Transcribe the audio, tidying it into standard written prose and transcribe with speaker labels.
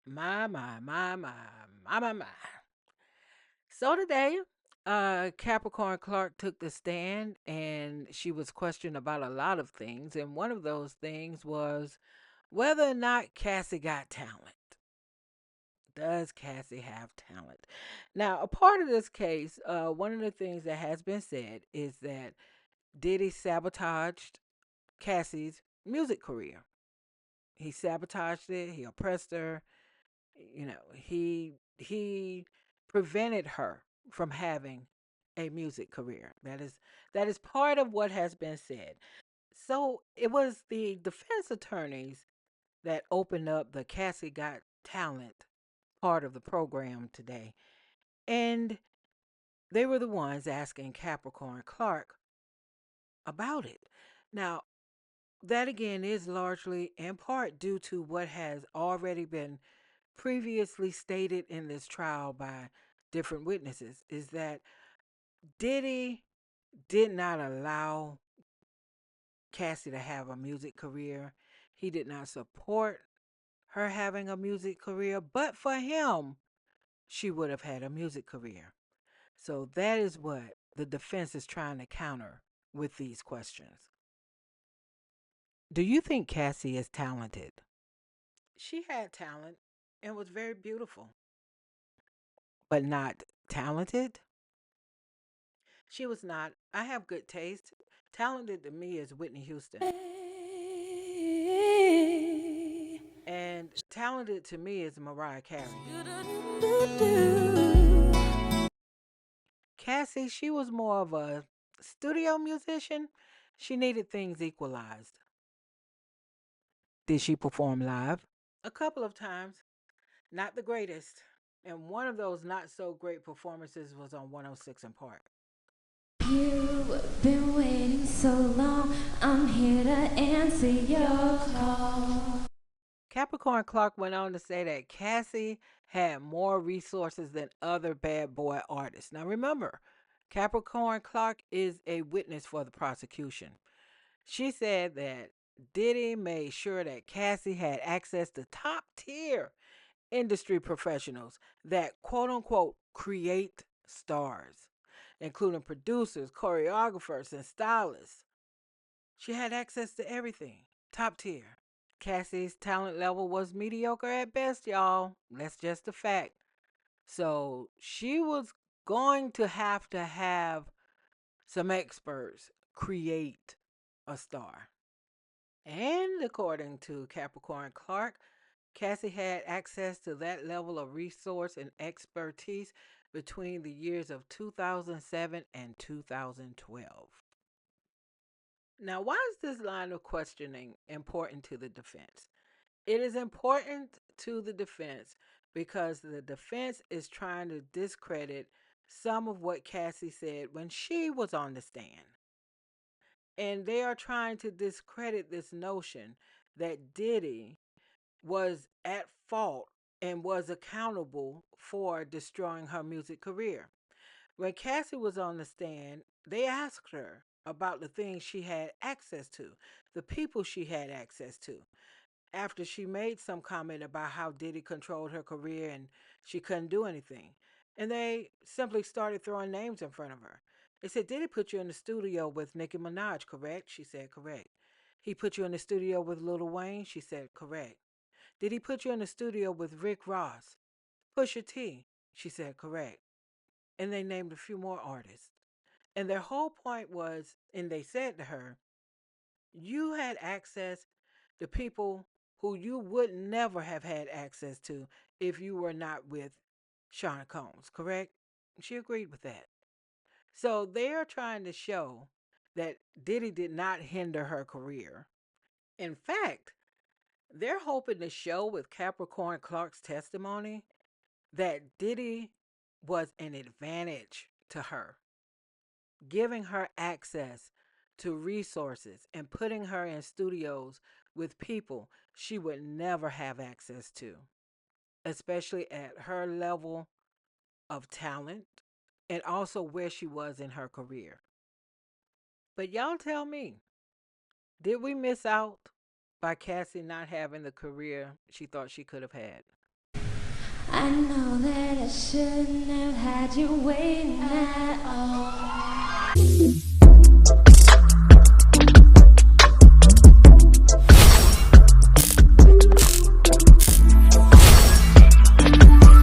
Speaker 1: My. So today, Capricorn Clark took the stand and she was questioned about a lot of things. And one of those things was whether or not Cassie got talent. Does Cassie have talent? Now, a part of this case, one of the things that has been said is that Diddy sabotaged Cassie's music career. He sabotaged it. He oppressed her. He prevented her from having a music career. That is part of what has been said. So it was the defense attorneys that opened up the Cassie Got Talent part of the program today. And they were the ones asking Capricorn Clark about it. Now, that again is largely in part due to what has already been previously stated in this trial by different witnesses is that Diddy did not allow Cassie to have a music career. He did not support her having a music career, but for him, she would have had a music career. So that is what the defense is trying to counter with these questions. Do you think Cassie is talented? She had talent and was very beautiful, but not talented. She was not. I have good taste. Talented to me is Whitney Houston. And talented to me is Mariah Carey. Cassie, she was more of a studio musician. She needed things equalized. Did she perform live? A couple of times. Not the greatest. And one of those not so great performances was on 106 in Park.
Speaker 2: You've been waiting so long, I'm here to answer your call.
Speaker 1: Capricorn Clark went on to say that Cassie had more resources than other bad boy artists. Now remember, Capricorn Clark is a witness for the prosecution. She said that Diddy made sure that Cassie had access to top tier industry professionals that quote unquote create stars, including producers, choreographers, and stylists. She had access to everything, top tier. Cassie's talent level was mediocre at best, y'all. That's just a fact. So she was going to have some experts create a star. And according to Capricorn Clark, Cassie had access to that level of resource and expertise between the years of 2007 and 2012. Now, why is this line of questioning important to the defense? It is important to the defense because the defense is trying to discredit some of what Cassie said when she was on the stand. And they are trying to discredit this notion that Diddy was at fault and was accountable for destroying her music career. When Cassie was on the stand, they asked her about the things she had access to, the people she had access to. After she made some comment about how Diddy controlled her career and she couldn't do anything. And they simply started throwing names in front of her. They said, Diddy put you in the studio with Nicki Minaj, correct? She said, correct. He put you in the studio with Lil Wayne? She said, correct. Did he put you in the studio with Rick Ross? Pusha T? She said, correct. And they named a few more artists. And their whole point was, and they said to her, you had access to people who you would never have had access to if you were not with Sean Combs, correct? She agreed with that. So they are trying to show that Diddy did not hinder her career. In fact, they're hoping to show with Capricorn Clark's testimony that Diddy was an advantage to her, giving her access to resources and putting her in studios with people she would never have access to, especially at her level of talent and also where she was in her career. But y'all tell me, did we miss out by Cassie not having the career she thought she could have had?
Speaker 2: I know that I shouldn't have had you waiting at all.